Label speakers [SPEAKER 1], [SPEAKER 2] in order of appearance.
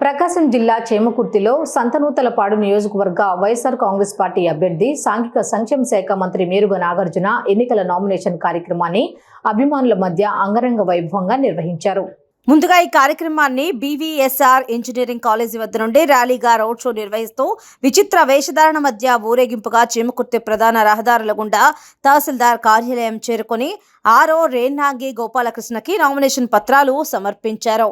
[SPEAKER 1] ప్రకాశం జిల్లా చేమకుర్తిలో సంతనూతలపాడు నియోజకవర్గ వైఎస్ఆర్ కాంగ్రెస్ పార్టీ అభ్యర్థి సాంఘిక సంక్షేమ శాఖ మంత్రి మేరుగ నాగార్జున ఎన్నికల నామినేషన్ కార్యక్రమాన్ని అభిమానుల మధ్య అంగరంగ వైభవంగా నిర్వహించారు.
[SPEAKER 2] ముందుగా ఈ కార్యక్రమాన్ని బీవీఎస్ఆర్ ఇంజనీరింగ్ కాలేజీ వద్ద నుండి ర్యాలీగా రోడ్ షో నిర్వహిస్తూ విచిత్ర వేషధారణ మధ్య ఊరేగింపుగా చేమకుర్తి ప్రధాన రహదారుల గుండా తహసీల్దార్ కార్యాలయం చేరుకుని ఆర్ఓ రేన్నాంగి గోపాలకృష్ణకి నామినేషన్ పత్రాలు సమర్పించారు.